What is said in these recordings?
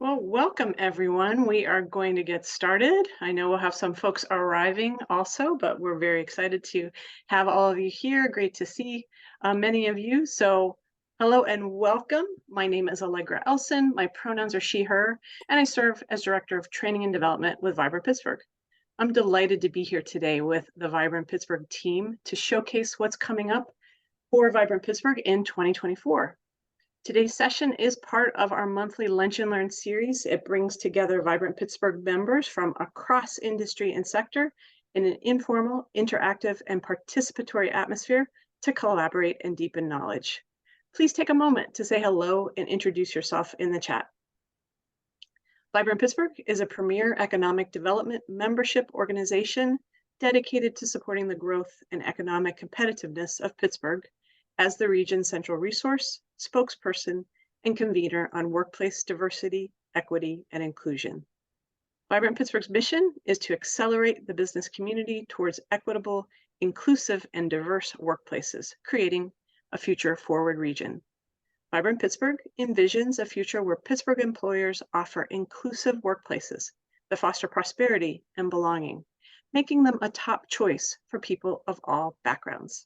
Well, welcome everyone. We are going to get started. I know we'll have some folks arriving also, but we're very excited to have all of you here. Great to see many of you. So hello and welcome. My name is Allegra Elson. My pronouns are she, her, and I serve as Director of Training and Development with Vibrant Pittsburgh. I'm delighted to be here today with the Vibrant Pittsburgh team to showcase what's coming up for Vibrant Pittsburgh in 2024. Today's session is part of our monthly Lunch and Learn series. It brings together Vibrant Pittsburgh members from across industry and sector in an informal, interactive, and participatory atmosphere to collaborate and deepen knowledge. Please take a moment to say hello and introduce yourself in the chat. Vibrant Pittsburgh is a premier economic development membership organization dedicated to supporting the growth and economic competitiveness of Pittsburgh as the region's central resource, spokesperson, and convener on workplace diversity, equity, and inclusion. Vibrant Pittsburgh's mission is to accelerate the business community towards equitable, inclusive, and diverse workplaces, creating a future-forward region. Vibrant Pittsburgh envisions a future where Pittsburgh employers offer inclusive workplaces that foster prosperity and belonging, making them a top choice for people of all backgrounds.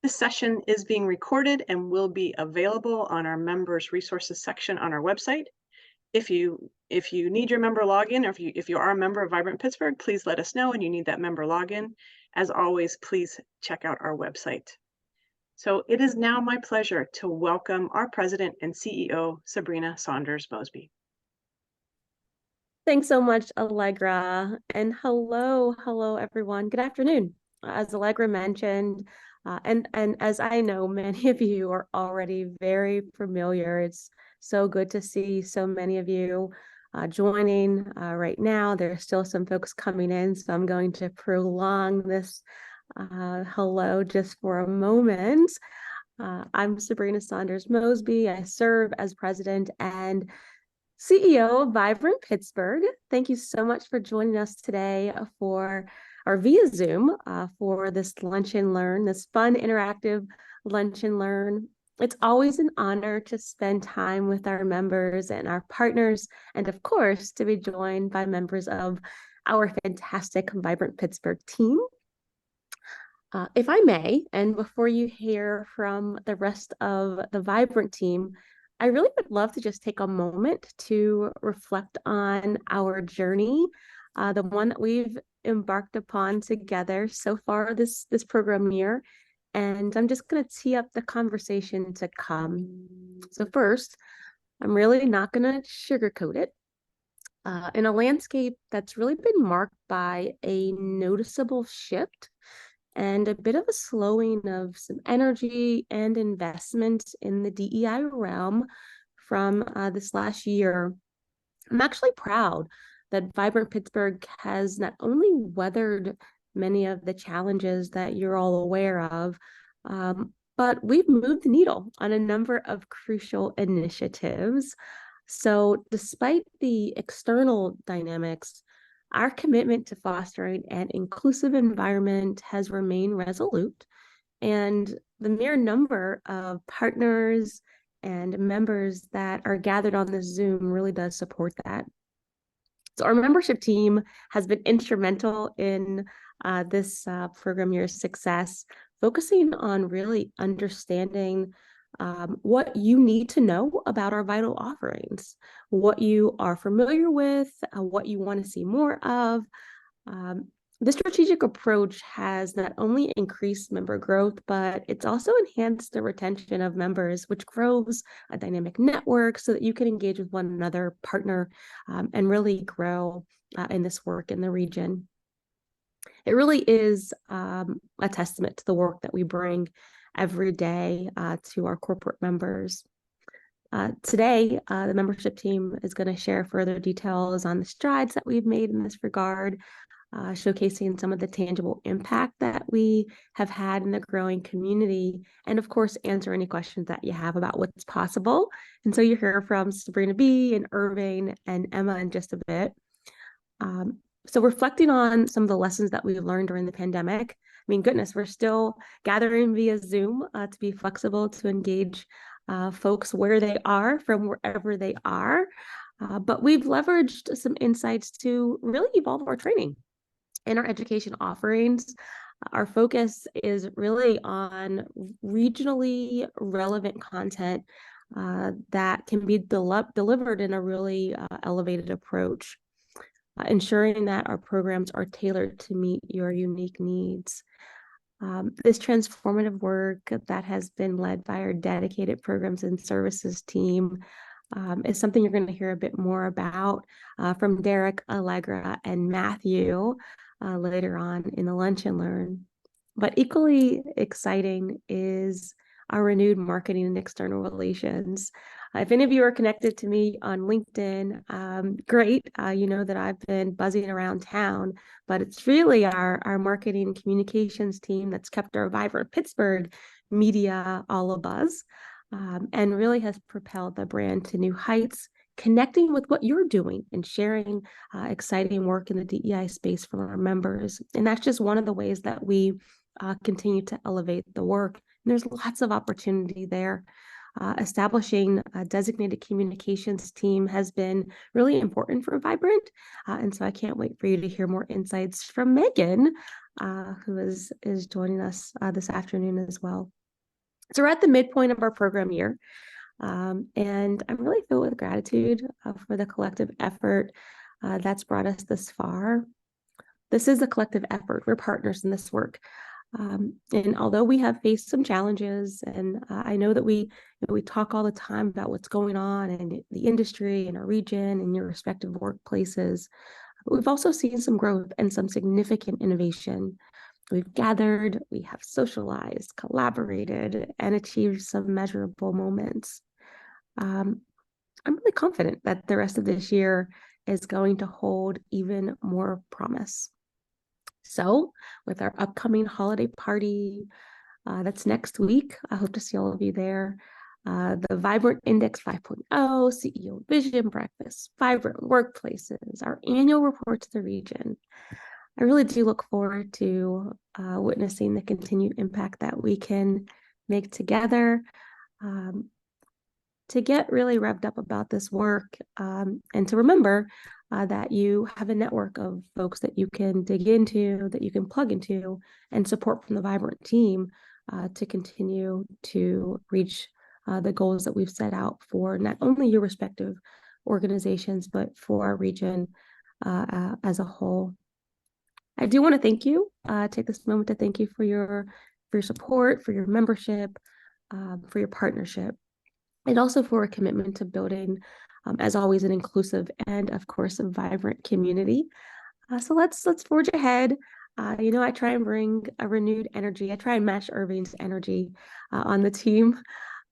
This session is being recorded and will be available on our members resources section on our website. If you need your member login, or if you are a member of Vibrant Pittsburgh, please let us know and you need that member login. As always, please check out our website. So it is now my pleasure to welcome our president and CEO, Sabrina Saunders Mosby. Thanks so much, Allegra. And hello, everyone. Good afternoon. As Allegra mentioned, and as I know, many of you are already very familiar. It's so good to see so many of you joining right now. There's still some folks coming in, so I'm going to prolong this hello just for a moment. I'm Sabrina Saunders Mosby. I serve as president and CEO of Vibrant Pittsburgh. Thank you so much for joining us today via Zoom for this Lunch and Learn, this fun interactive Lunch and Learn. It's always an honor to spend time with our members and our partners, and of course, to be joined by members of our fantastic Vibrant Pittsburgh team. If I may, and before you hear from the rest of the Vibrant team, I really would love to just take a moment to reflect on our journey, the one that we've embarked upon together so far this program year. And I'm just going to tee up the conversation to come. So first, I'm really not going to sugarcoat it. In a landscape that's really been marked by a noticeable shift and a bit of a slowing of some energy and investment in the DEI realm from this last year, I'm actually proud that Vibrant Pittsburgh has not only weathered many of the challenges that you're all aware of, but we've moved the needle on a number of crucial initiatives. So despite the external dynamics, our commitment to fostering an inclusive environment has remained resolute, and the mere number of partners and members that are gathered on this Zoom really does support that. So our membership team has been instrumental in this program year's success, focusing on really understanding what you need to know about our vital offerings, what you are familiar with, what you want to see more of. This strategic approach has not only increased member growth, but it's also enhanced the retention of members, which grows a dynamic network so that you can engage with one another, partner, and really grow in this work in the region. It really is a testament to the work that we bring every day to our corporate members. Today, the membership team is going to share further details on the strides that we've made in this regard, showcasing some of the tangible impact that we have had in the growing community, and of course, answer any questions that you have about what's possible. And so you hear from Sabrina B. and Irving and Emma in just a bit. So reflecting on some of the lessons that we've learned during the pandemic, I mean, goodness, we're still gathering via Zoom to be flexible to engage folks where they are from wherever they are. But we've leveraged some insights to really evolve our training and our education offerings. Our focus is really on regionally relevant content that can be delivered in a really elevated approach, ensuring that our programs are tailored to meet your unique needs. This transformative work that has been led by our dedicated programs and services team is something you're going to hear a bit more about from Derek, Allegra, and Matthew later on in the Lunch and Learn. But equally exciting is our renewed marketing and external relations. If any of you are connected to me on LinkedIn, great. You know that I've been buzzing around town, but it's really our marketing and communications team that's kept our Vibrant Pittsburgh media all abuzz, and really has propelled the brand to new heights, connecting with what you're doing and sharing exciting work in the DEI space from our members. And that's just one of the ways that we continue to elevate the work. And there's lots of opportunity there. Establishing a designated communications team has been really important for Vibrant. And so I can't wait for you to hear more insights from Megan, who is joining us this afternoon as well. So we're at the midpoint of our program year. And I'm really filled with gratitude for the collective effort that's brought us this far. This is a collective effort. We're partners in this work. And although we have faced some challenges, and I know that we talk all the time about what's going on in the industry, in our region, in your respective workplaces, we've also seen some growth and some significant innovation. We've gathered, we have socialized, collaborated, and achieved some measurable moments. I'm really confident that the rest of this year is going to hold even more promise. So with our upcoming holiday party, that's next week, I hope to see all of you there. The Vibrant Index 5.0, CEO Vision Breakfast, Vibrant Workplaces, our annual report to the region. I really do look forward to witnessing the continued impact that we can make together, to get really revved up about this work, and to remember that you have a network of folks that you can dig into, that you can plug into, and support from the Vibrant team to continue to reach the goals that we've set out for not only your respective organizations, but for our region as a whole. I do want to thank you, take this moment to thank you for your support, for your membership, for your partnership, and also for a commitment to building, as always, an inclusive and, of course, a vibrant community. So let's forge ahead. I try and bring a renewed energy. I try and match Irving's energy on the team,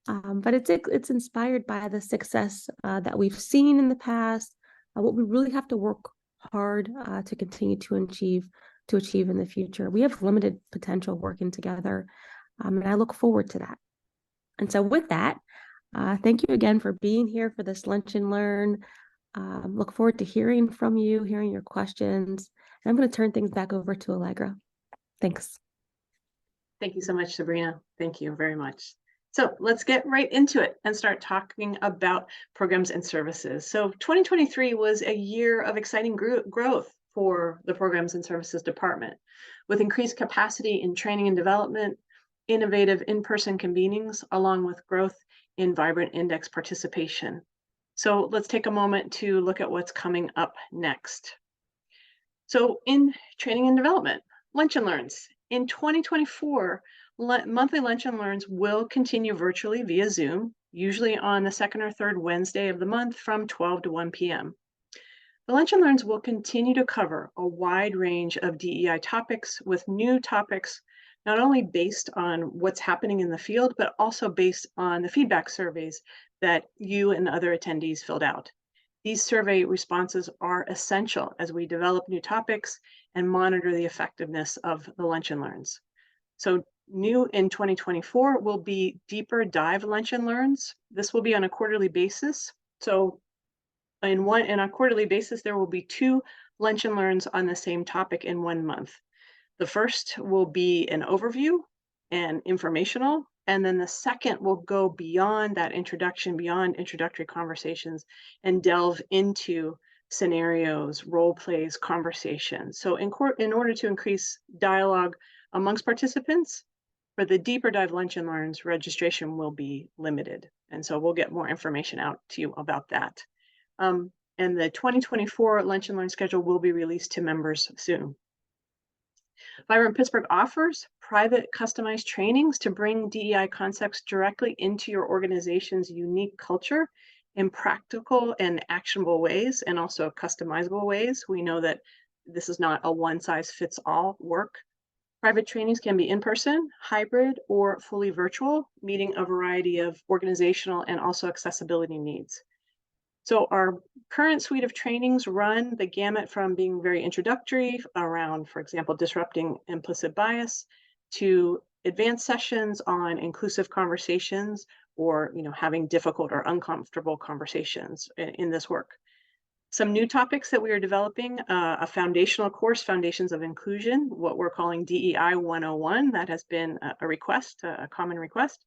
but it's inspired by the success that we've seen in the past. What we really have to work hard to continue to achieve in the future. We have limited potential working together, and I look forward to that. And so with that, thank you again for being here for this Lunch and Learn. Look forward to hearing from you, hearing your questions. And I'm going to turn things back over to Allegra. Thanks. Thank you so much, Sabrina. Thank you very much. So let's get right into it and start talking about programs and services. So 2023 was a year of exciting growth for the Programs and Services Department, with increased capacity in training and development, innovative in-person convenings, along with growth in Vibrant Index participation. So let's take a moment to look at what's coming up next. So in training and development, Lunch and Learns. In 2024, monthly Lunch and Learns will continue virtually via Zoom, usually on the second or third Wednesday of the month from 12 to 1 p.m. The Lunch and Learns will continue to cover a wide range of DEI topics, with new topics not only based on what's happening in the field, but also based on the feedback surveys that you and other attendees filled out. These survey responses are essential as we develop new topics and monitor the effectiveness of the Lunch and Learns. So new in 2024 will be deeper dive Lunch and Learns. This will be on a quarterly basis. So on a quarterly basis, there will be 2 Lunch and Learns on the same topic in 1 month. The first will be an overview and informational, And then the second will go beyond that introduction, beyond introductory conversations, and delve into scenarios, role plays, conversations. So in order to increase dialogue amongst participants, for the deeper dive lunch and learns, registration will be limited. And so we'll get more information out to you about that. And the 2024 lunch and learn schedule will be released to members soon. Vibrant Pittsburgh offers private customized trainings to bring DEI concepts directly into your organization's unique culture in practical and actionable ways, and also customizable ways. We know that this is not a one size fits all work. Private trainings can be in person, hybrid, or fully virtual, meeting a variety of organizational and also accessibility needs. So our current suite of trainings run the gamut from being very introductory around, for example, disrupting implicit bias, to advanced sessions on inclusive conversations, or having difficult or uncomfortable conversations in this work. Some new topics that we are developing, a foundational course, Foundations of Inclusion, what we're calling DEI 101. That has been a request, a common request.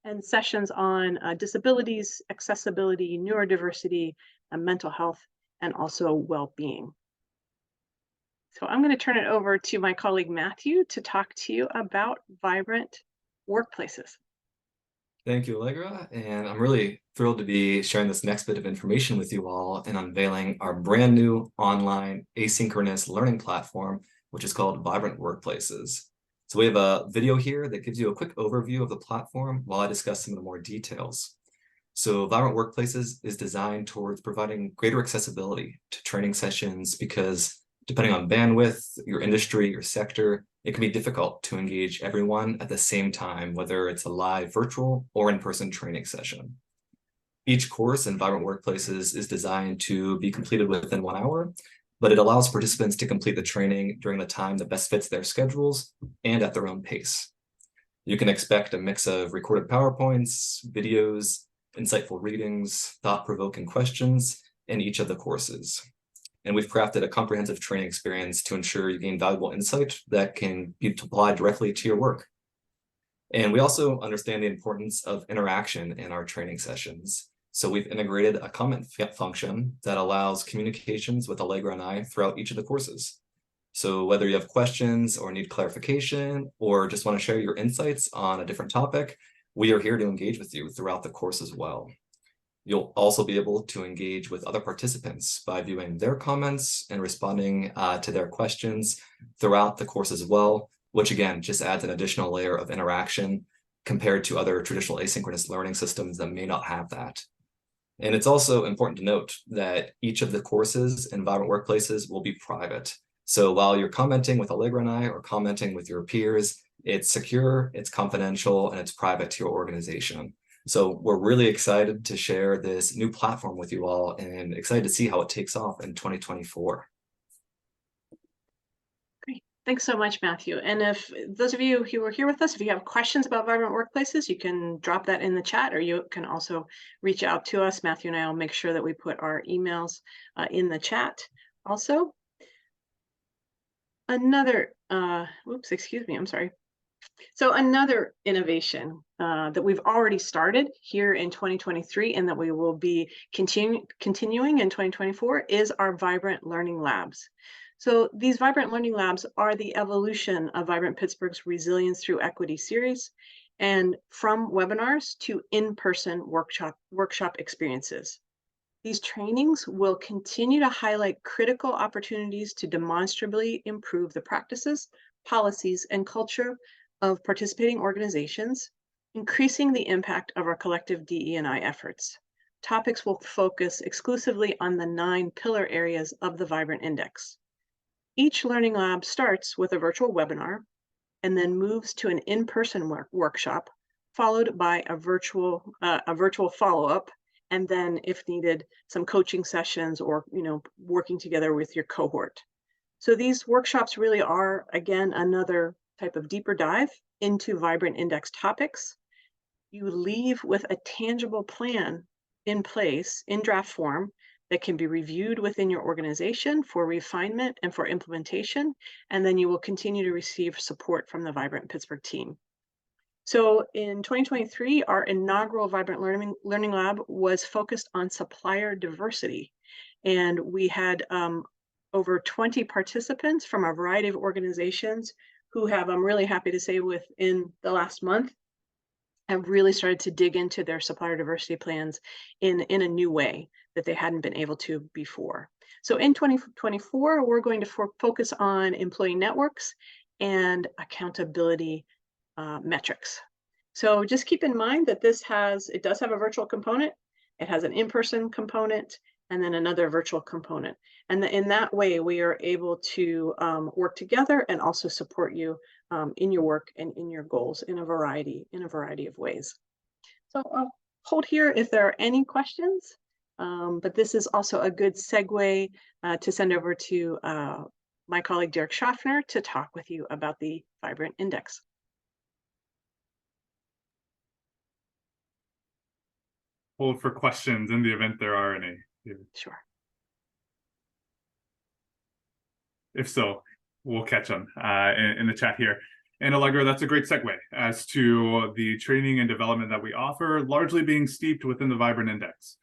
And sessions on disabilities, accessibility, neurodiversity, mental health, and also well-being. So I'm going to turn it over to my colleague Matthew to talk to you about vibrant workplaces. Thank you, Allegra, and I'm really thrilled to be sharing this next bit of information with you all and unveiling our brand new online asynchronous learning platform, which is called Vibrant Workplaces. So we have a video here that gives you a quick overview of the platform while I discuss some of the more details. So Vibrant Workplaces is designed towards providing greater accessibility to training sessions because depending on bandwidth, your industry, your sector, it can be difficult to engage everyone at the same time, whether it's a live virtual or in-person training session. Each course in Vibrant Workplaces is designed to be completed within 1 hour, but it allows participants to complete the training during the time that best fits their schedules and at their own pace. You can expect a mix of recorded PowerPoints, videos, insightful readings, thought-provoking questions in each of the courses. And we've crafted a comprehensive training experience to ensure you gain valuable insight that can be applied directly to your work. And we also understand the importance of interaction in our training sessions. So we've integrated a comment function that allows communications with Allegra and I throughout each of the courses. So whether you have questions or need clarification or just want to share your insights on a different topic, we are here to engage with you throughout the course as well. You'll also be able to engage with other participants by viewing their comments and responding to their questions throughout the course as well, which again, just adds an additional layer of interaction compared to other traditional asynchronous learning systems that may not have that. And it's also important to note that each of the courses in Vibrant Workplaces will be private. So while you're commenting with Allegra and I or commenting with your peers, it's secure, it's confidential, and it's private to your organization. So we're really excited to share this new platform with you all and excited to see how it takes off in 2024. Great. Thanks so much, Matthew. And if those of you who are here with us, if you have questions about Vibrant Workplaces, you can drop that in the chat, or you can also reach out to us. Matthew and I will make sure that we put our emails in the chat also. Another, excuse me, I'm sorry. So another innovation that we've already started here in 2023 and that we will be continuing in 2024 is our Vibrant Learning Labs. So these Vibrant Learning Labs are the evolution of Vibrant Pittsburgh's Resilience Through Equity series, and from webinars to in-person workshop experiences. These trainings will continue to highlight critical opportunities to demonstrably improve the practices, policies, and culture of participating organizations, increasing the impact of our collective DE&I efforts. Topics will focus exclusively on the 9 pillar areas of the Vibrant Index. Each learning lab starts with a virtual webinar and then moves to an in-person workshop, followed by a virtual follow-up, and then, if needed, some coaching sessions or working together with your cohort. So these workshops really are, again, another type of deeper dive into Vibrant Index topics. You leave with a tangible plan in place in draft form that can be reviewed within your organization for refinement and for implementation, and then you will continue to receive support from the Vibrant Pittsburgh team. So in 2023, our inaugural Vibrant Learning Lab was focused on supplier diversity. And we had over 20 participants from a variety of organizations who have, I'm really happy to say, within the last month, have really started to dig into their supplier diversity plans in a new way that they hadn't been able to before. So in 2024, we're going to focus on employee networks and accountability metrics. So just keep in mind that it does have a virtual component, it has an in-person component, and then another virtual component. And in that way, we are able to work together and also support you in your work and in your goals in a variety of ways. So I'll hold here if there are any questions, but this is also a good segue to send over to my colleague Derek Schaffner to talk with you about the Vibrant Index. Hold for questions in the event there are any. Sure. If so, we'll catch them in the chat here. And Allegra, that's a great segue as to the training and development that we offer, largely being steeped within the Vibrant Index.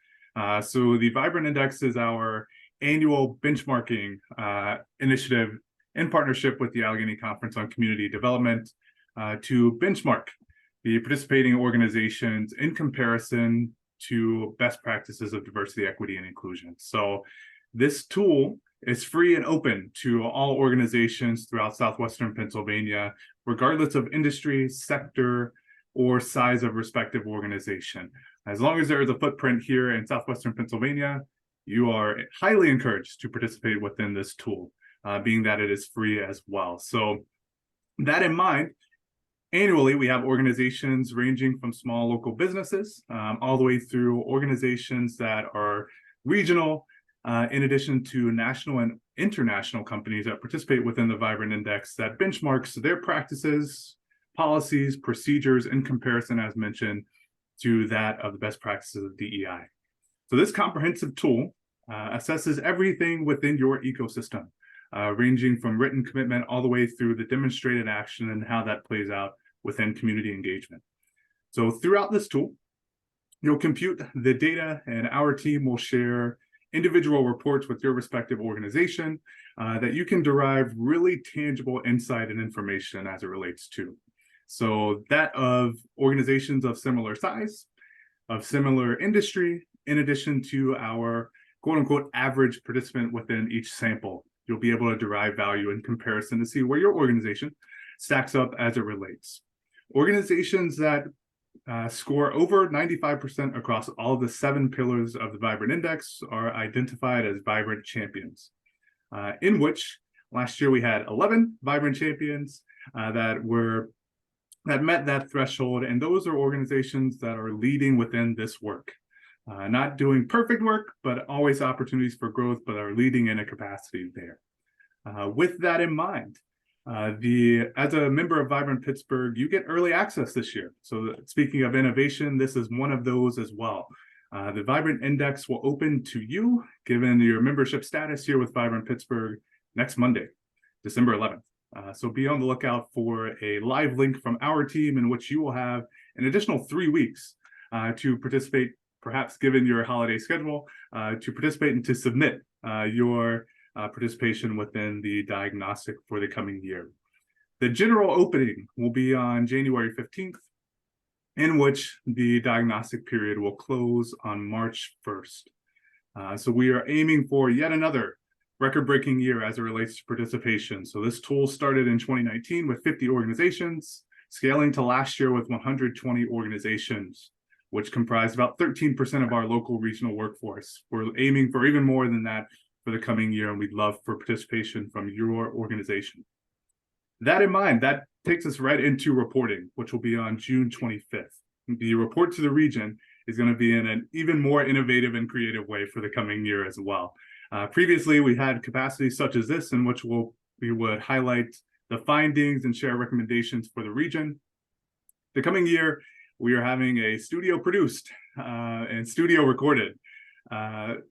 So the Vibrant Index is our annual benchmarking initiative in partnership with the Allegheny Conference on Community Development to benchmark the participating organizations in comparison to best practices of diversity, equity, and inclusion. So this tool is free and open to all organizations throughout Southwestern Pennsylvania, regardless of industry, sector, or size of respective organization. As long as there is a footprint here in Southwestern Pennsylvania, you are highly encouraged to participate within this tool, being that it is free as well. So that in mind, annually, we have organizations ranging from small local businesses all the way through organizations that are regional, in addition to national and international companies that participate within the Vibrant Index that benchmarks their practices, policies, procedures in comparison, as mentioned, to that of the best practices of DEI. So this comprehensive tool assesses everything within your ecosystem, ranging from written commitment all the way through the demonstrated action and how that plays out within community engagement. So throughout this tool, you'll compute the data and our team will share individual reports with your respective organization that you can derive really tangible insight and information as it relates to. So that of organizations of similar size, of similar industry, in addition to our quote unquote average participant within each sample. You'll be able to derive value in comparison to see where your organization stacks up as it relates. Organizations that score over 95% across all of the 7 pillars of the Vibrant Index are identified as Vibrant Champions, in which last year we had 11 Vibrant Champions that met that threshold, and those are organizations that are leading within this work. Not doing perfect work, but always opportunities for growth, but are leading in a capacity there. With that in mind, as a member of Vibrant Pittsburgh, you get early access this year. So speaking of innovation, this is one of those as well. The Vibrant Index will open to you, given your membership status here with Vibrant Pittsburgh, next Monday, December 11th. So be on the lookout for a live link from our team in which you will have an additional 3 weeks to participate, perhaps given your holiday schedule, to participate and to submit your participation within the diagnostic for the coming year. The general opening will be on January 15th, in which the diagnostic period will close on March 1st. So we are aiming for yet another record-breaking year as it relates to participation. So this tool started in 2019 with 50 organizations, scaling to last year with 120 organizations, which comprised about 13% of our local regional workforce. We're aiming for even more than that for the coming year, and we'd love for participation from your organization. That in mind, that takes us right into reporting, which will be on June 25th. The report to the region is going to be in an even more innovative and creative way for the coming year as well. Previously, we had capacities such as this in which we would highlight the findings and share recommendations for the region. The coming year, we are having a studio produced and studio recorded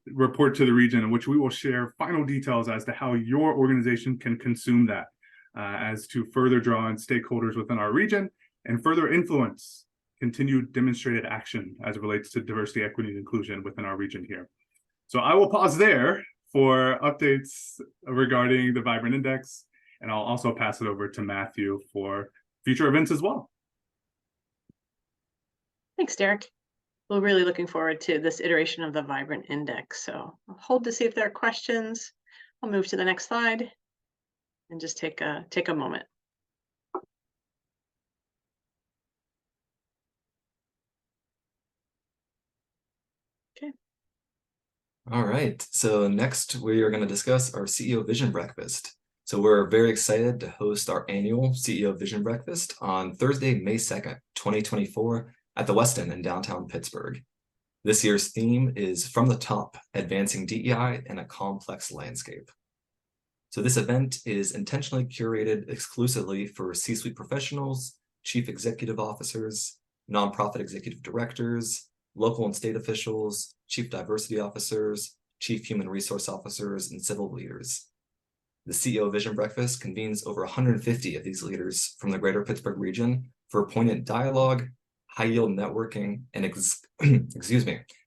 report to the region in which we will share final details as to how your organization can consume that as to further draw in stakeholders within our region and further influence continued demonstrated action as it relates to diversity, equity, and inclusion within our region here. So I will pause there for updates regarding the Vibrant Index, and I'll also pass it over to Matthew for future events as well. Thanks, Derek. We're really looking forward to this iteration of the Vibrant Index. So I'll hold to see if there are questions. I'll move to the next slide and just take a moment. Okay. All right, so next we are going to discuss our CEO Vision Breakfast. So we're very excited to host our annual CEO Vision Breakfast on Thursday, May 2nd, 2024 at the West End in downtown Pittsburgh. This year's theme is From the Top, Advancing DEI in a Complex Landscape. So this event is intentionally curated exclusively for C-suite professionals, chief executive officers, nonprofit executive directors, local and state officials, chief diversity officers, chief human resource officers, and civil leaders. The CEO Vision Breakfast convenes over 150 of these leaders from the greater Pittsburgh region for poignant dialogue, high-yield networking, and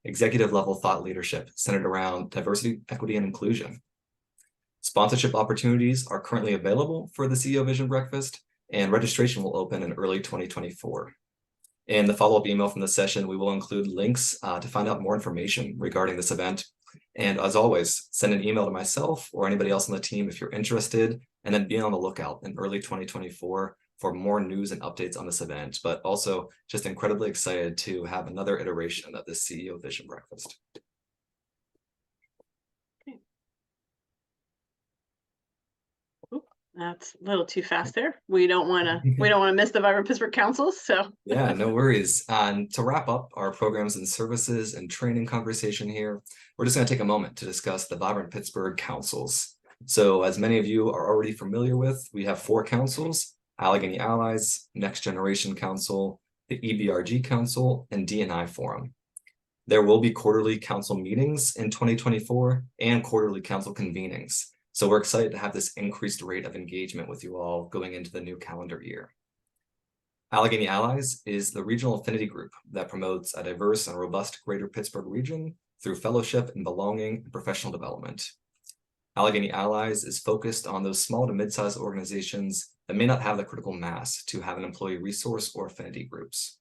executive level thought leadership centered around diversity, equity, and inclusion. Sponsorship opportunities are currently available for the CEO Vision Breakfast, and registration will open in early 2024. In the follow-up email from the session, we will include links to find out more information regarding this event. And as always, send an email to myself or anybody else on the team if you're interested, and then be on the lookout in early 2024 for more news and updates on this event, but also just incredibly excited to have another iteration of the CEO Vision Breakfast. Okay. Oop, that's a little too fast there. We don't want to miss the Vibrant Pittsburgh Councils. So yeah, no worries. And to wrap up our programs and services and training conversation here, we're just going to take a moment to discuss the Vibrant Pittsburgh Councils. So as many of you are already familiar with, we have 4 councils: Allegheny Allies, Next Generation Council, the EBRG Council, and D&I Forum. There will be quarterly council meetings in 2024 and quarterly council convenings. So we're excited to have this increased rate of engagement with you all going into the new calendar year. Allegheny Allies is the regional affinity group that promotes a diverse and robust greater Pittsburgh region through fellowship and belonging and professional development. Allegheny Allies is focused on those small to mid-sized organizations that may not have the critical mass to have an employee resource or affinity groups.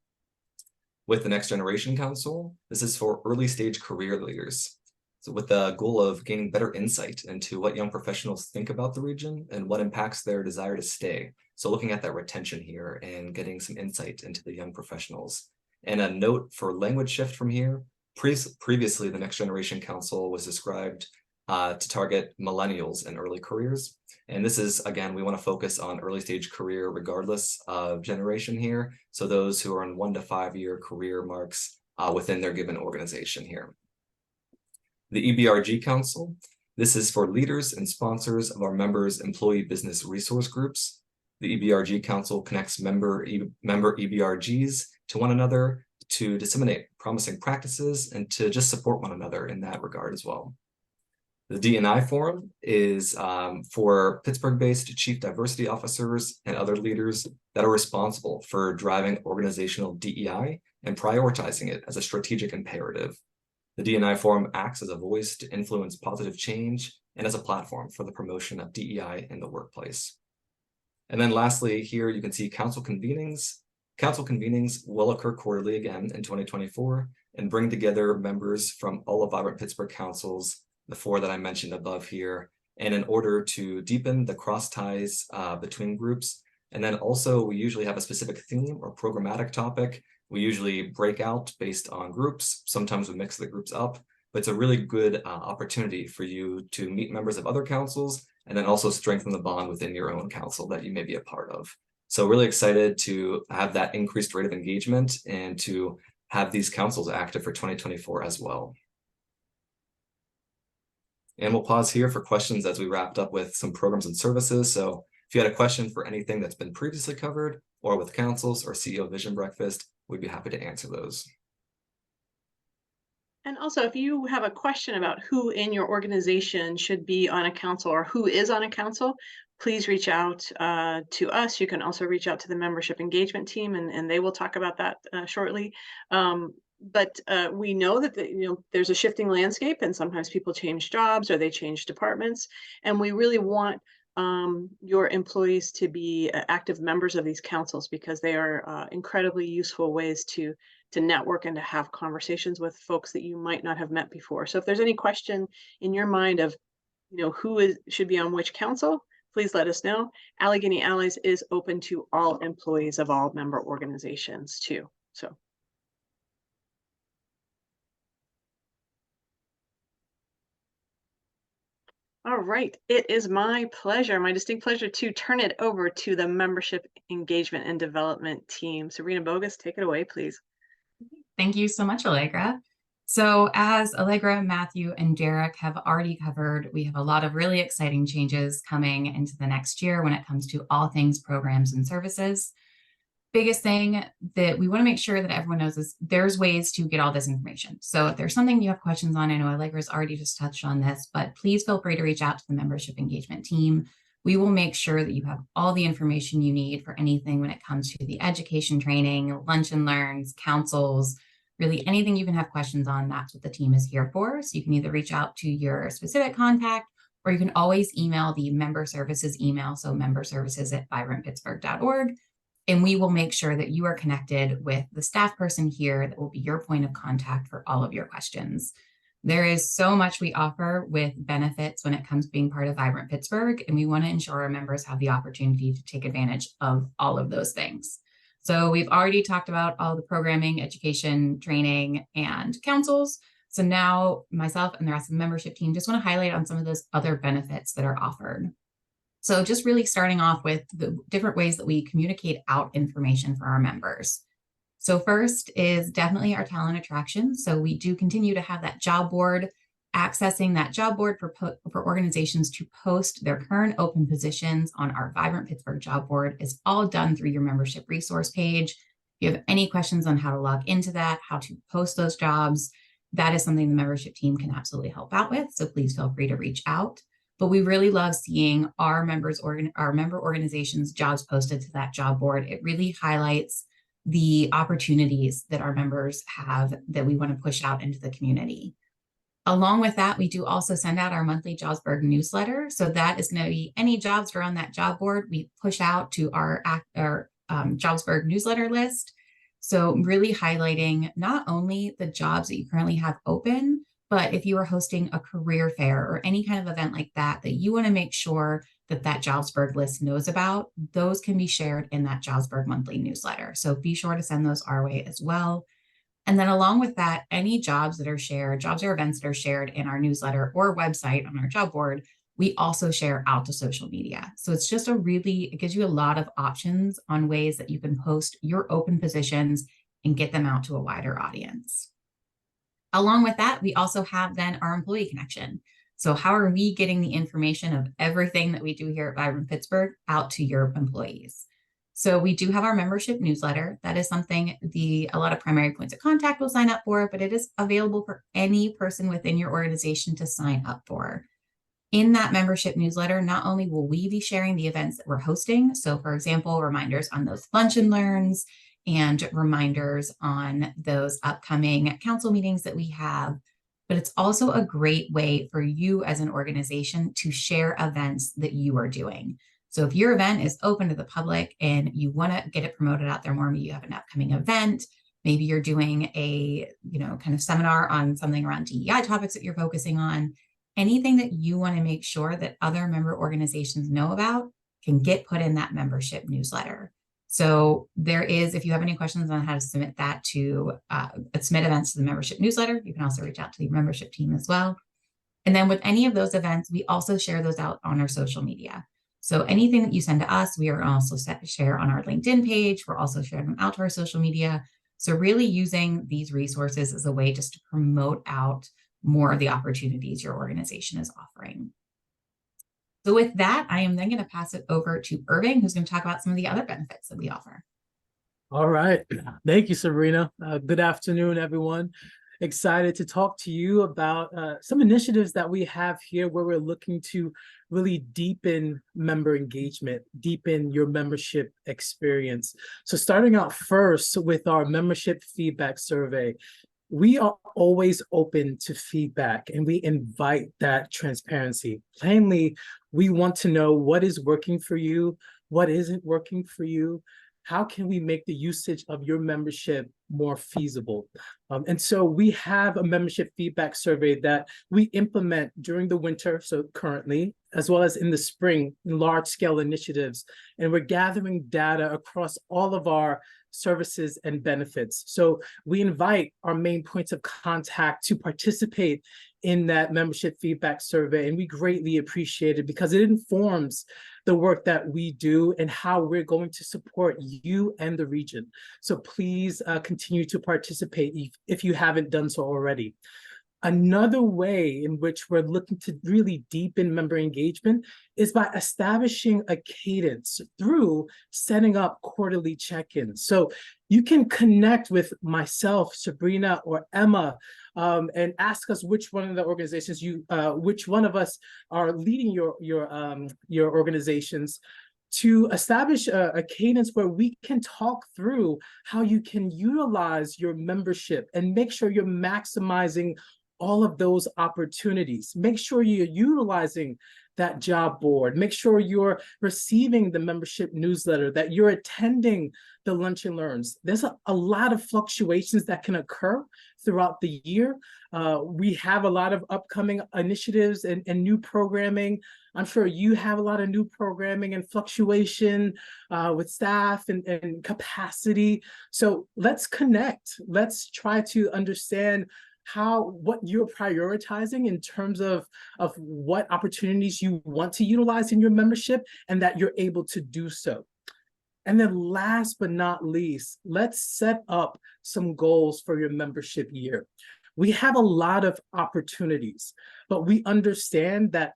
With the Next Generation Council, this is for early stage career leaders. So with the goal of gaining better insight into what young professionals think about the region and what impacts their desire to stay. So looking at that retention here and getting some insight into the young professionals. And a note for language shift from here, previously the Next Generation Council was described to target millennials and early careers. And this is, again, we want to focus on early stage career regardless of generation here. So those who are in 1 to 5 year career marks within their given organization here. The EBRG Council, this is for leaders and sponsors of our members' employee business resource groups. The EBRG Council connects member EBRGs to one another to disseminate promising practices and to just support one another in that regard as well. The D&I Forum is for Pittsburgh-based chief diversity officers and other leaders that are responsible for driving organizational DEI and prioritizing it as a strategic imperative. The D&I Forum acts as a voice to influence positive change and as a platform for the promotion of DEI in the workplace. And then lastly, here you can see council convenings. Council convenings will occur quarterly again in 2024 and bring together members from all of Vibrant Pittsburgh councils, the 4 that I mentioned above here, and in order to deepen the cross ties between groups. And then also we usually have a specific theme or programmatic topic. We usually break out based on groups. Sometimes we mix the groups up, but it's a really good opportunity for you to meet members of other councils and then also strengthen the bond within your own council that you may be a part of. So really excited to have that increased rate of engagement and to have these councils active for 2024 as well. And we'll pause here for questions as we wrapped up with some programs and services. So if you had a question for anything that's been previously covered or with councils or CEO Vision Breakfast, we'd be happy to answer those. And also, if you have a question about who in your organization should be on a council or who is on a council, please reach out to us. You can also reach out to the membership engagement team, and they will talk about that shortly. But we know that there's a shifting landscape, and sometimes people change jobs or they change departments, and we really want your employees to be active members of these councils, because they are incredibly useful ways to network and to have conversations with folks that you might not have met before. So if there's any question in your mind of who should be on which council, please let us know. Allegheny Allies is open to all employees of all member organizations too. So. All right, it is my pleasure, my distinct pleasure, to turn it over to the membership engagement and development team. Sabrina Bogus, take it away, please. Thank you so much, Allegra. So as Allegra, Matthew, and Derek have already covered, we have a lot of really exciting changes coming into the next year when it comes to all things programs and services. Biggest thing that we want to make sure that everyone knows is there's ways to get all this information. So if there's something you have questions on, I know Allegra's already just touched on this, but please feel free to reach out to the membership engagement team. We will make sure that you have all the information you need for anything when it comes to the education training, lunch and learns, councils, really anything you can have questions on. That's what the team is here for. So you can either reach out to your specific contact, or you can always email the member services email. So memberservices@vibrantpittsburgh.org. And we will make sure that you are connected with the staff person here that will be your point of contact for all of your questions. There is so much we offer with benefits when it comes to being part of Vibrant Pittsburgh, and we want to ensure our members have the opportunity to take advantage of all of those things. So we've already talked about all the programming, education, training, and councils. So now myself and the rest of the membership team just want to highlight on some of those other benefits that are offered. So just really starting off with the different ways that we communicate out information for our members. So first is definitely our talent attraction. So we do continue to have that job board, accessing that job board for organizations to post their current open positions on our Vibrant Pittsburgh job board is all done through your membership resource page. If you have any questions on how to log into that, how to post those jobs, that is something the membership team can absolutely help out with. So please feel free to reach out. But we really love seeing our member organizations' jobs posted to that job board. It really highlights the opportunities that our members have that we want to push out into the community. Along with that, we do also send out our monthly Jobsburg newsletter. So that is going to be any jobs that are on that job board, we push out to our Jobsburg newsletter list. So really highlighting not only the jobs that you currently have open, but if you are hosting a career fair or any kind of event like that, that you want to make sure that that Jobsburg list knows about, those can be shared in that Jobsburg monthly newsletter. So be sure to send those our way as well. And then along with that, any jobs that are shared, jobs or events that are shared in our newsletter or website on our job board, we also share out to social media. So it's just it gives you a lot of options on ways that you can post your open positions and get them out to a wider audience. Along with that, we also have then our employee connection. So how are we getting the information of everything that we do here at Vibrant Pittsburgh out to your employees? So we do have our membership newsletter. That is something a lot of primary points of contact will sign up for, but it is available for any person within your organization to sign up for. In that membership newsletter, not only will we be sharing the events that we're hosting, so for example, reminders on those lunch and learns, and reminders on those upcoming council meetings that we have. But it's also a great way for you as an organization to share events that you are doing. So if your event is open to the public and you want to get it promoted out there more, maybe you have an upcoming event, maybe you're doing a kind of seminar on something around DEI topics that you're focusing on, anything that you want to make sure that other member organizations know about can get put in that membership newsletter. So if you have any questions on how to submit that to submit events to the membership newsletter, you can also reach out to the membership team as well. And then with any of those events, we also share those out on our social media. So anything that you send to us, we are also set to share on our LinkedIn page. We're also sharing them out to our social media. So really using these resources as a way just to promote out more of the opportunities your organization is offering. So with that, I am then going to pass it over to Irving, who's going to talk about some of the other benefits that we offer. All right. Thank you, Sabrina. Good afternoon, everyone. excited to talk to you about some initiatives that we have here where we're looking to really deepen member engagement, deepen your membership experience. So starting out first with our membership feedback survey, we are always open to feedback and we invite that transparency. Plainly, we want to know what is working for you, what isn't working for you. How can we make the usage of your membership more feasible? And so we have a membership feedback survey that we implement during the winter, so currently, as well as in the spring, in large-scale initiatives. And we're gathering data across all of our services and benefits. So we invite our main points of contact to participate in that membership feedback survey, and we greatly appreciate it because it informs the work that we do and how we're going to support you and the region. So please continue to participate if you haven't done so already. Another way in which we're looking to really deepen member engagement is by establishing a cadence through setting up quarterly check-ins. So you can connect with myself, Sabrina, or Emma, and ask us which one of the organizations which one of us are leading your organizations, to establish a cadence where we can talk through how you can utilize your membership and make sure you're maximizing all of those opportunities. Make sure you're utilizing that job board. Make sure you're receiving the membership newsletter, that you're attending the lunch and learns. There's a lot of fluctuations that can occur throughout the year. We have a lot of upcoming initiatives and new programming. I'm sure you have a lot of new programming and fluctuation with staff and capacity. So let's connect. Let's try to understand what you're prioritizing in terms of what opportunities you want to utilize in your membership and that you're able to do so. And then last but not least, let's set up some goals for your membership year. We have a lot of opportunities, but we understand that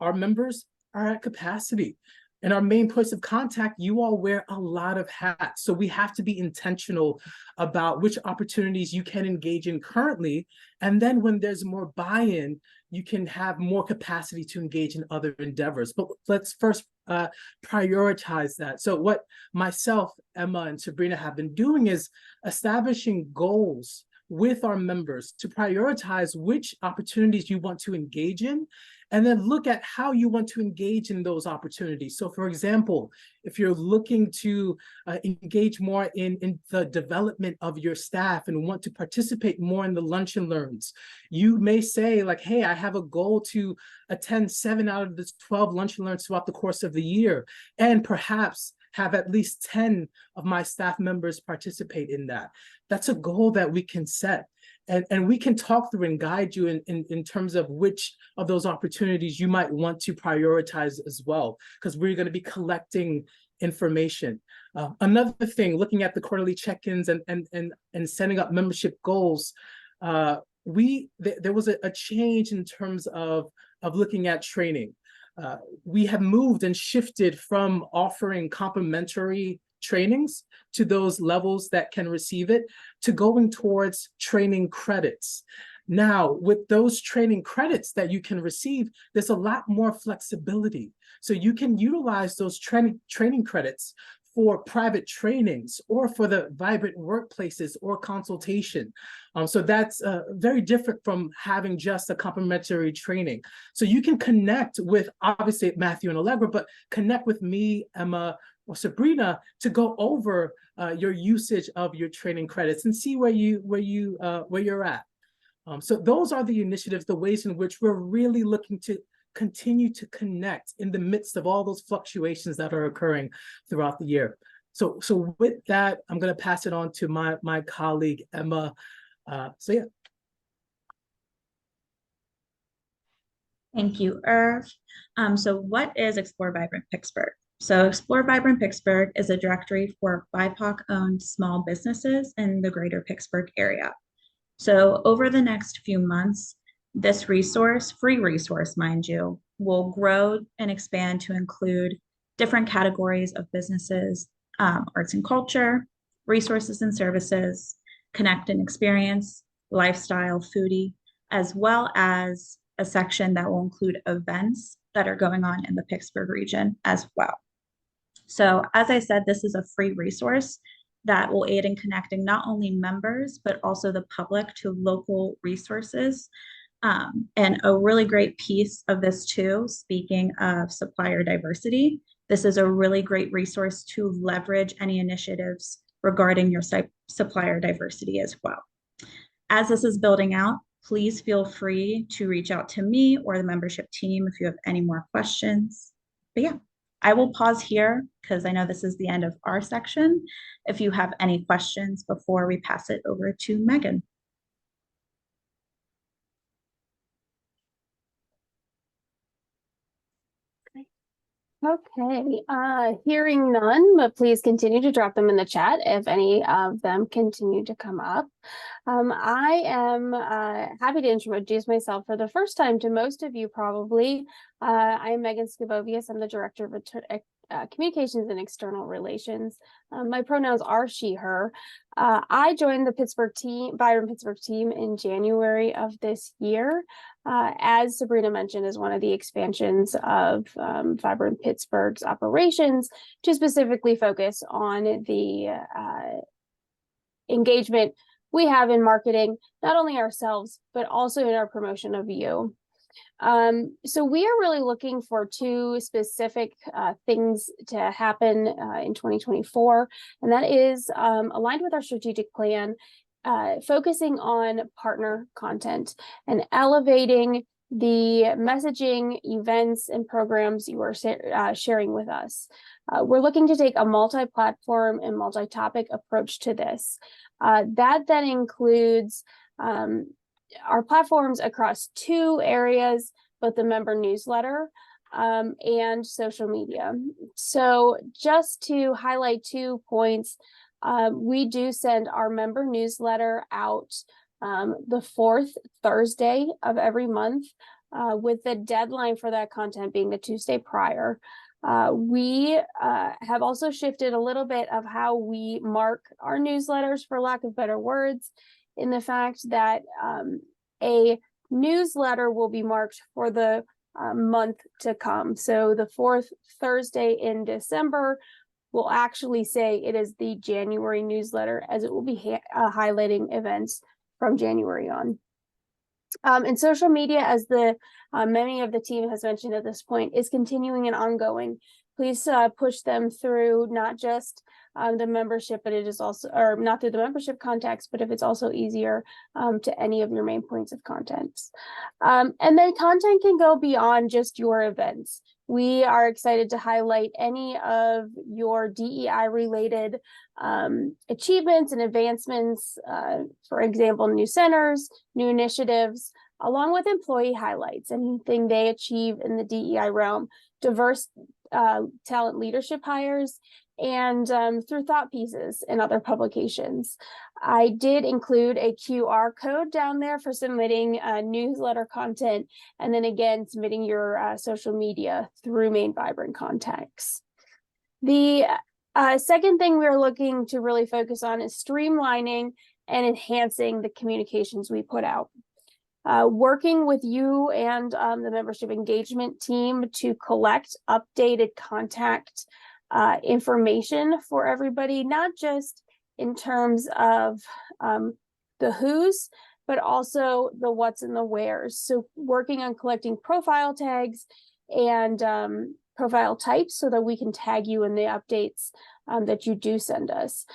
our members are at capacity. And our main points of contact, you all wear a lot of hats. So we have to be intentional about which opportunities you can engage in currently. And then when there's more buy-in, you can have more capacity to engage in other endeavors. But let's first prioritize that. So what myself, Emma, and Sabrina have been doing is establishing goals with our members to prioritize which opportunities you want to engage in, and then look at how you want to engage in those opportunities. So for example, if you're looking to engage more in the development of your staff and want to participate more in the lunch and learns, you may say like, hey, I have a goal to attend 7 out of the 12 lunch and learns throughout the course of the year, and perhaps have at least 10 of my staff members participate in that. That's a goal that we can set. And we can talk through and guide you in terms of which of those opportunities you might want to prioritize as well, because we're going to be collecting information. Another thing, looking at the quarterly check-ins and setting up membership goals, there was a change in terms of looking at training. We have moved and shifted from offering complimentary trainings to those levels that can receive it, to going towards training credits. Now, with those training credits that you can receive, there's a lot more flexibility. So you can utilize those training credits for private trainings or for the Vibrant workplaces or consultation. So that's very different from having just a complimentary training. So you can connect with, obviously, Matthew and Allegra, but connect with me, Emma, or Sabrina to go over your usage of your training credits and see where you're at. So those are the initiatives, the ways in which we're really looking to continue to connect in the midst of all those fluctuations that are occurring throughout the year. So with that, I'm going to pass it on to my colleague, Emma. So yeah. Thank you, Irv. So what is Explore Vibrant Pittsburgh? So Explore Vibrant Pittsburgh is a directory for BIPOC-owned small businesses in the greater Pittsburgh area. So over the next few months, this resource, free resource, mind you, will grow and expand to include different categories of businesses, arts and culture, resources and services, connect and experience, lifestyle, foodie, as well as a section that will include events that are going on in the Pittsburgh region as well. So as I said, this is a free resource that will aid in connecting not only members, but also the public to local resources. And a really great piece of this too, speaking of supplier diversity, this is a really great resource to leverage any initiatives regarding your supplier diversity as well. As this is building out, please feel free to reach out to me or the membership team if you have any more questions. But yeah, I will pause here because I know this is the end of our section. If you have any questions before we pass it over to Megan. Okay, hearing none, but please continue to drop them in the chat if any of them continue to come up. I am happy to introduce myself for the first time to most of you probably. I am Megan Skibovius. I'm the Director of Communications and External Relations. My pronouns are she, her. I joined the Vibrant Pittsburgh team in January of this year. As Sabrina mentioned, is one of the expansions of Vibrant Pittsburgh's operations to specifically focus on the engagement we have in marketing, not only ourselves, but also in our promotion of you. So we are really looking for two specific things to happen in 2024, and that is aligned with our strategic plan, focusing on partner content and elevating the messaging, events, and programs you are sharing with us. We're looking to take a multi-platform and multi-topic approach to this. That then includes our platforms across two areas, both the member newsletter and social media. So just to highlight 2 points, we do send our member newsletter out the 4th Thursday of every month, with the deadline for that content being the Tuesday prior. We have also shifted a little bit of how we mark our newsletters, for lack of better words, in the fact that a newsletter will be marked for the month to come. So the 4th Thursday in December will actually say it is the January newsletter, as it will be highlighting events from January on. And social media, as many of the team has mentioned at this point, is continuing and ongoing. Please push them through not just the membership, but it is also, or not through the membership contacts, but if it's also easier to any of your main points of contents. And then content can go beyond just your events. We are excited to highlight any of your DEI related achievements and advancements, for example, new centers, new initiatives, along with employee highlights, anything they achieve in the DEI realm, diverse talent leadership hires, and through thought pieces and other publications. I did include a QR code down there for submitting newsletter content, and then again, submitting your social media through main Vibrant contacts. The second thing we're looking to really focus on is streamlining and enhancing the communications we put out. Working with you and the membership engagement team to collect updated contact information for everybody, not just in terms of the who's, but also the what's and the where's. So working on collecting profile tags and profile types so that we can tag you in the updates that you do send us.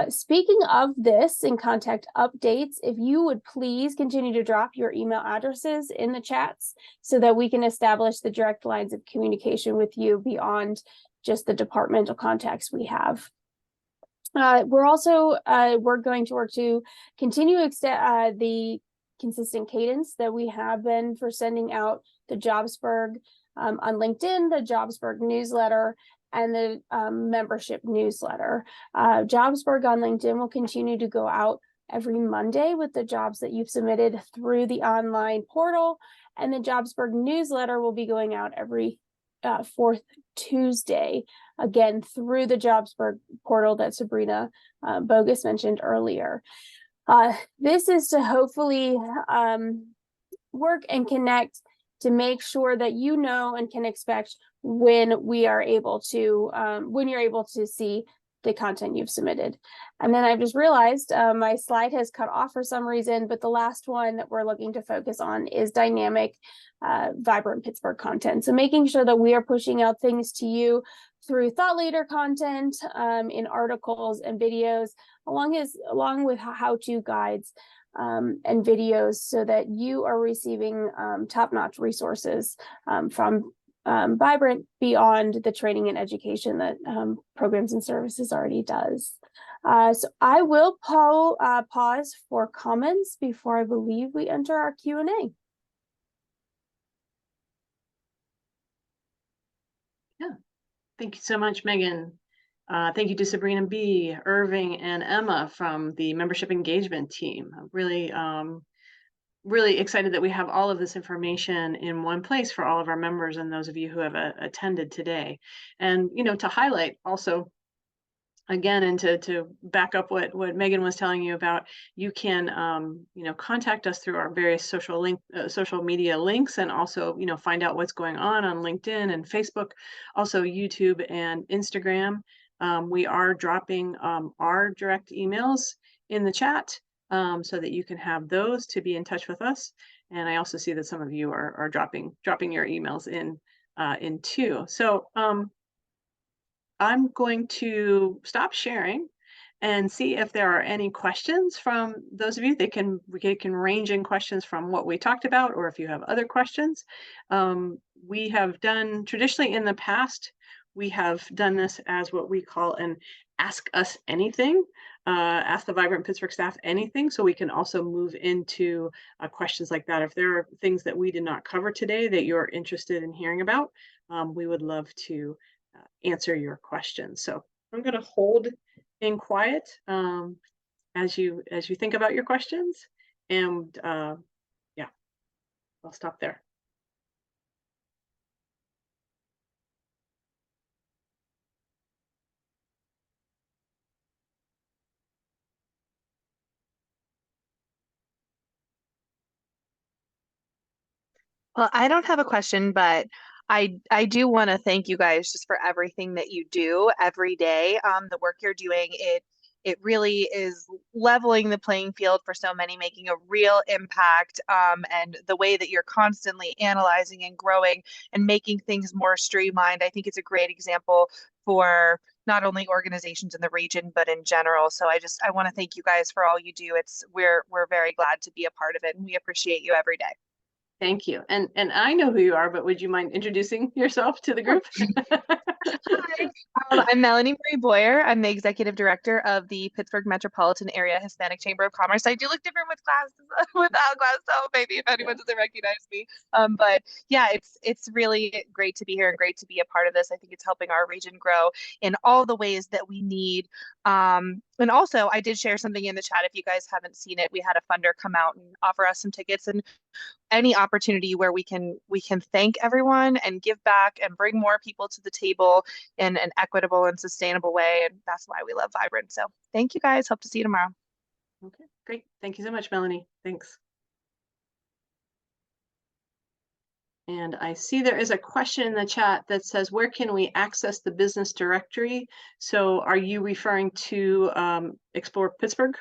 Speaking of this and contact updates, if you would please continue to drop your email addresses in the chats so that we can establish the direct lines of communication with you beyond just the departmental contacts we have. We're also we're going to work to continue the consistent cadence that we have been for sending out the Jobsburg on LinkedIn, the Jobsburg newsletter, and the membership newsletter. Jobsburg on LinkedIn will continue to go out every Monday with the jobs that you've submitted through the online portal, and the Jobsburg newsletter will be going out every 4th Tuesday, again through the Jobsburg portal that Sabrina Bogus mentioned earlier. This is to hopefully work and connect to make sure that you know and can expect when we are able to, when you're able to see the content you've submitted. And then I've just realized my slide has cut off for some reason, but the last one that we're looking to focus on is dynamic, Vibrant Pittsburgh content. So making sure that we are pushing out things to you through thought leader content, in articles and videos, along with how-to guides and videos, so that you are receiving top-notch resources from Vibrant beyond the training and education that Programs and Services already does. So I will pause for comments before I believe we enter our Q&A. Yeah, thank you so much, Megan. Thank you to Sabrina B, Irving, and Emma from the membership engagement team. Really, really excited that we have all of this information in one place for all of our members and those of you who have attended today. And, you know, to highlight also, again, and to back up what Megan was telling you about, you can, you know, contact us through our various social media links, and also, you know, find out what's going on LinkedIn and Facebook, also YouTube and Instagram. We are dropping our direct emails in the chat, so that you can have those to be in touch with us. And I also see that some of you are dropping your emails in too. So I'm going to stop sharing and see if there are any questions from those of you. We can range in questions from what we talked about, or if you have other questions. We have done traditionally in the past, we have done this as what we call an ask us anything, ask the Vibrant Pittsburgh staff anything. So we can also move into questions like that. If there are things that we did not cover today that you're interested in hearing about, we would love to answer your questions. So I'm going to hold in quiet as you think about your questions, and yeah, I'll stop there. Well, I don't have a question, but I do want to thank you guys just for everything that you do every day. The work you're doing, it really is leveling the playing field for so many, making a real impact. And the way that you're constantly analyzing and growing and making things more streamlined, I think it's a great example for not only organizations in the region, but in general. So I want to thank you guys for all you do. We're very glad to be a part of it, and we appreciate you every day. Thank you. And I know who you are, but would you mind introducing yourself to the group? Hi, I'm Melanie Marie Boyer. I'm the Executive Director of the Pittsburgh Metropolitan Area Hispanic Chamber of Commerce. I do look different with glasses, without glasses, so maybe if anyone doesn't recognize me. But yeah, it's really great to be here and great to be a part of this. I think it's helping our region grow in all the ways that we need. And also, I did share something in the chat. If you guys haven't seen it, we had a funder come out and offer us some tickets, and any opportunity where we can thank everyone and give back and bring more people to the table in an equitable and sustainable way. And that's why we love Vibrant. So thank you guys. Hope to see you tomorrow. Okay, great. Thank you so much, Melanie. Thanks. And I see there is a question in the chat that says, where can we access the business directory? So are you referring to Explore Pittsburgh,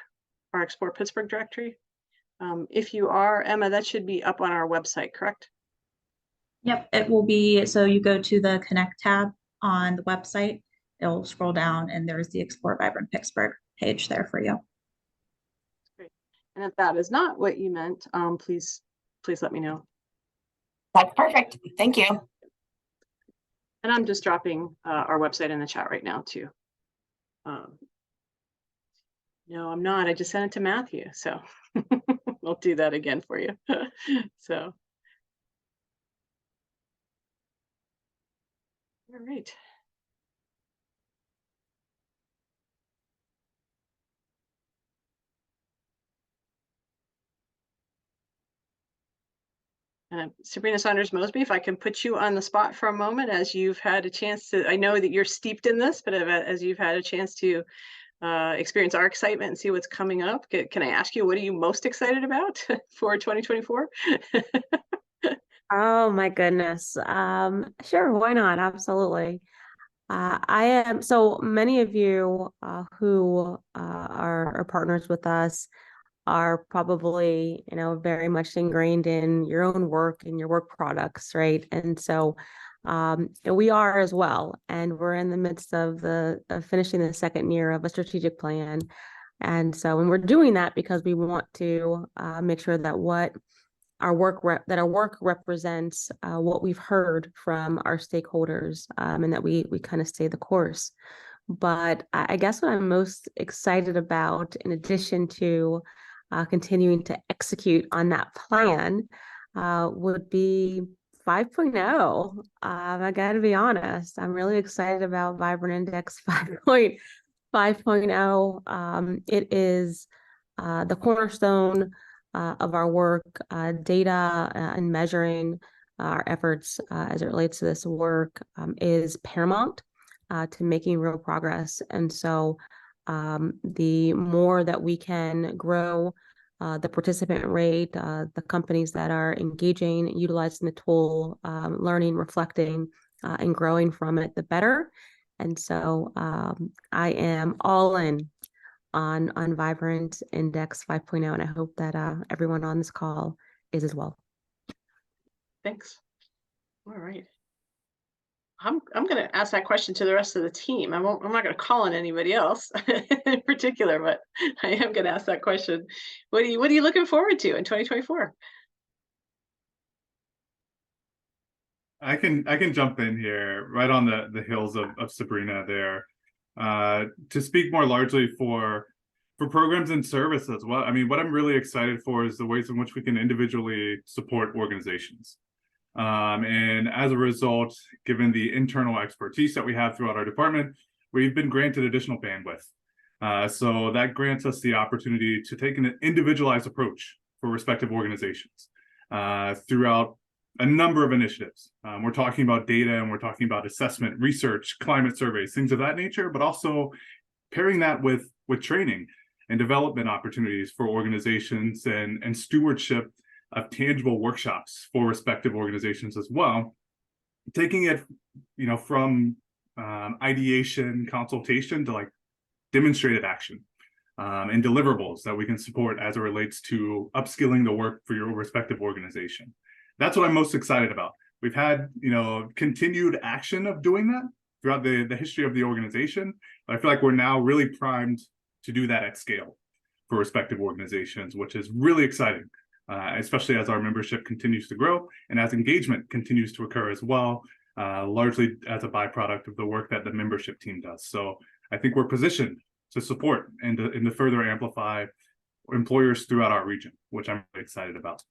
our Explore Pittsburgh directory? If you are, Emma, that should be up on our website, correct? Yep, it will be. So you go to the Connect tab on the website, it'll scroll down and there's the Explore Vibrant Pittsburgh page there for you. Great. And if that is not what you meant, please let me know. That's perfect. Thank you. And I'm just dropping our website in the chat right now too. No, I'm not. I just sent it to Matthew. So I'll do that again for you. So. All right. Sabrina Saunders Mosby, if I can put you on the spot for a moment, as you've had a chance to, I know that you're steeped in this, but as you've had a chance to experience our excitement and see what's coming up. Can I ask you, what are you most excited about for 2024? Oh my goodness. Sure, why not? Absolutely. I am so many of you who are partners with us are probably, very much ingrained in your own work and your work products, right? And so we are as well. And we're in the midst of finishing the second year of a strategic plan. And so, and we're doing that because we want to make sure that our work represents what we've heard from our stakeholders, and that we kind of stay the course. But I guess what I'm most excited about, in addition to continuing to execute on that plan, would be 5.0. I got to be honest, I'm really excited about Vibrant Index 5.0. It is the cornerstone of our work. Data and measuring our efforts as it relates to this work is paramount to making real progress. And so the more that we can grow the participant rate, the companies that are engaging, utilizing the tool, learning, reflecting, and growing from it, the better. And so I am all in on Vibrant Index 5.0, and I hope that everyone on this call is as well. Thanks. All right. I'm going to ask that question to the rest of the team. I'm not going to call on anybody else in particular, but I am going to ask that question. What are you looking forward to in 2024? I can jump in here right on the heels of Sabrina there, to speak more largely for programs and services as well. I mean, what I'm really excited for is the ways in which we can individually support organizations. And as a result, given the internal expertise that we have throughout our department, we've been granted additional bandwidth. So that grants us the opportunity to take an individualized approach for respective organizations throughout a number of initiatives. We're talking about data, and we're talking about assessment, research, climate surveys, things of that nature, but also pairing that with training and development opportunities for organizations and stewardship of tangible workshops for respective organizations as well, taking it, from ideation, consultation to like demonstrated action and deliverables that we can support as it relates to upskilling the work for your respective organization. That's what I'm most excited about. We've had, continued action of doing that throughout the history of the organization, but I feel like we're now really primed to do that at scale for respective organizations, which is really exciting. Especially as our membership continues to grow and as engagement continues to occur as well, largely as a byproduct of the work that the membership team does. So I think we're positioned to support and to further amplify employers throughout our region, which I'm really excited about.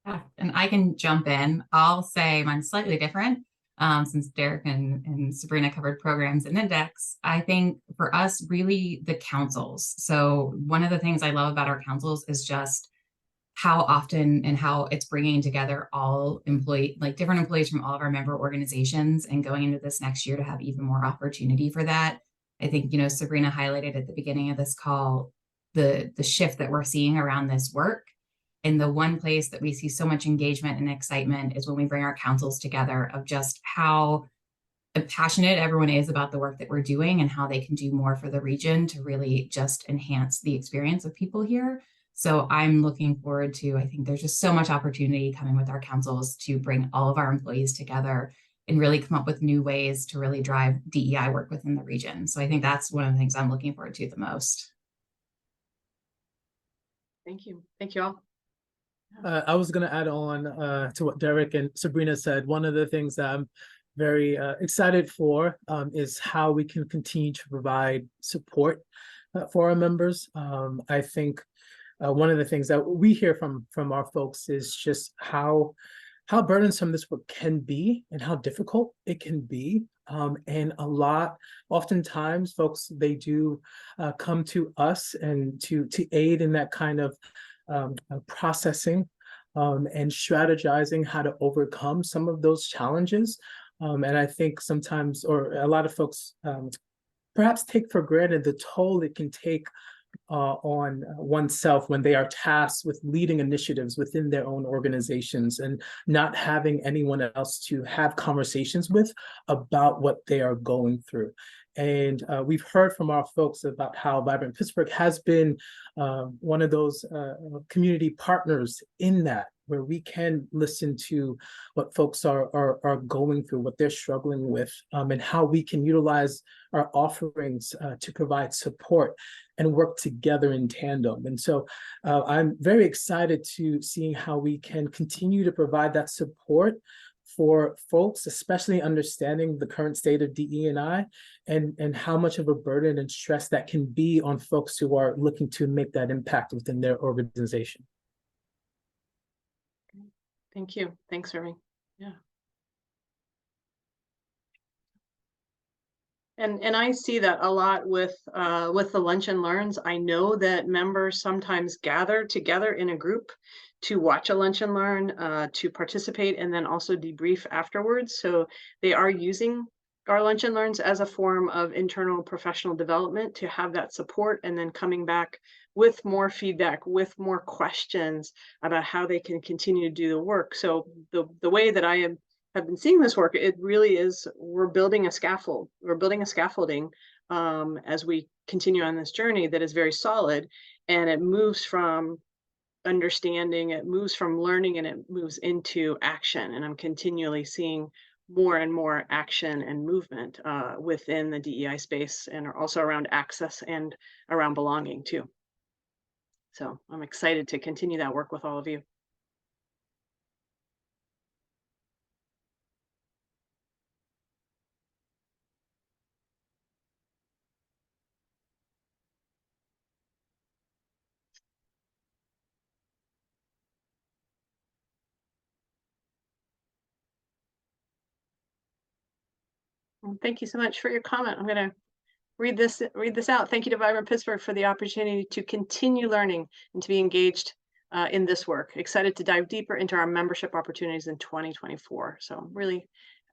Yeah, and I can jump in. I'll say mine's slightly different. Since Derek and Sabrina covered programs and index, I think for us, really the councils. So one of the things I love about our councils is just how often and how it's bringing together all different employees from all of our member organizations, and going into this next year to have even more opportunity for that. I think, Sabrina highlighted at the beginning of this call, the shift that we're seeing around this work. And the one place that we see so much engagement and excitement is when we bring our councils together, of just how passionate everyone is about the work that we're doing and how they can do more for the region to really just enhance the experience of people here. So I'm looking forward to, I think there's just so much opportunity coming with our councils to bring all of our employees together and really come up with new ways to really drive DEI work within the region. So I think that's one of the things I'm looking forward to the most. Thank you. Thank you all. I was going to add on to what Derek and Sabrina said. One of the things that I'm very excited for is how we can continue to provide support for our members. I think one of the things that we hear from our folks is just how burdensome this work can be and how difficult it can be. And oftentimes folks, they do come to us and to aid in that kind of processing and strategizing how to overcome some of those challenges. And I think sometimes, or a lot of folks perhaps take for granted the toll it can take on oneself when they are tasked with leading initiatives within their own organizations and not having anyone else to have conversations with about what they are going through. And we've heard from our folks about how Vibrant Pittsburgh has been one of those community partners in that, where we can listen to what folks are going through, what they're struggling with, and how we can utilize our offerings to provide support and work together in tandem. And so I'm very excited to seeing how we can continue to provide that support for folks, especially understanding the current state of DE&I and how much of a burden and stress that can be on folks who are looking to make that impact within their organization. Thank you. Thanks, Irving. Yeah. And I see that a lot with the lunch and learns. I know that members sometimes gather together in a group to watch a lunch and learn, to participate, and then also debrief afterwards. So they are using our lunch and learns as a form of internal professional development to have that support, and then coming back with more feedback, with more questions about how they can continue to do the work. So the way that I have been seeing this work, it really is, we're building a scaffold. We're building a scaffolding as we continue on this journey that is very solid, and it moves from understanding, it moves from learning, and it moves into action. And I'm continually seeing more and more action and movement within the DEI space, and also around access and around belonging too. So I'm excited to continue that work with all of you. Well, thank you so much for your comment. I'm going to read this out. Thank you to Vibrant Pittsburgh for the opportunity to continue learning and to be engaged in this work. Excited to dive deeper into our membership opportunities in 2024. So I'm really,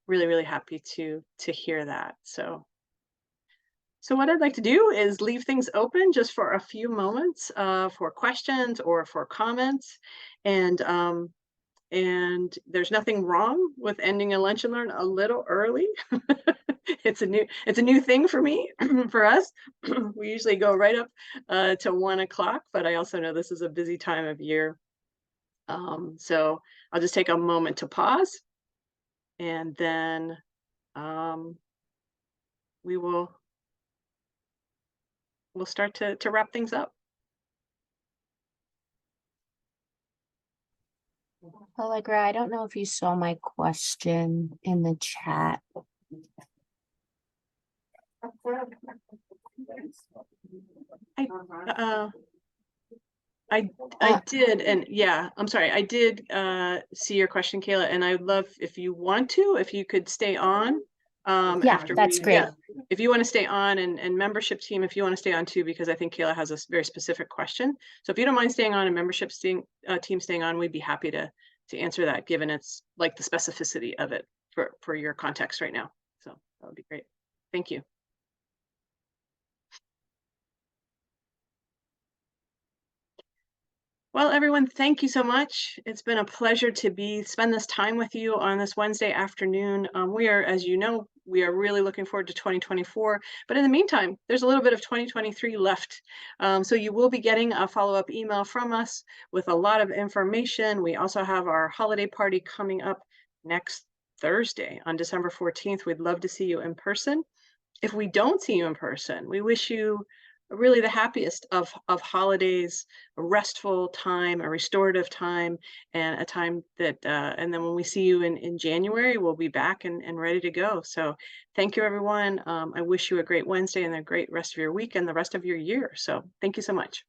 really, really happy to hear that. So what I'd like to do is leave things open just for a few moments for questions or for comments. And there's nothing wrong with ending a lunch and learn a little early. It's a new thing for me, for us. We usually go right up to 1 o'clock, but I also know this is a busy time of year. So I'll just take a moment to pause, and then we'll start to wrap things up. Allegra, I don't know if you saw my question in the chat. I did, and yeah, I'm sorry, I did see your question, Kayla, and I'd love, if you want to, if you could stay on Yeah, after that's great. Yeah, if you want to stay on, and membership team, if you want to stay on too, because I think Kayla has a very specific question. So if you don't mind staying on, and membership team staying on, we'd be happy to answer that, given it's like the specificity of it for your context right now. So that would be great. Thank you. Well, everyone, thank you so much. It's been a pleasure to spend this time with you on this Wednesday afternoon. We are, as you know, we are really looking forward to 2024. But in the meantime, there's a little bit of 2023 left. So you will be getting a follow-up email from us with a lot of information. We also have our holiday party coming up next Thursday on December 14th. We'd love to see you in person. If we don't see you in person, we wish you really the happiest of holidays, a restful time, a restorative time, and a time that, and then when we see you in January, we'll be back and ready to go. So thank you, everyone. I wish you a great Wednesday and a great rest of your week and the rest of your year. So thank you so much.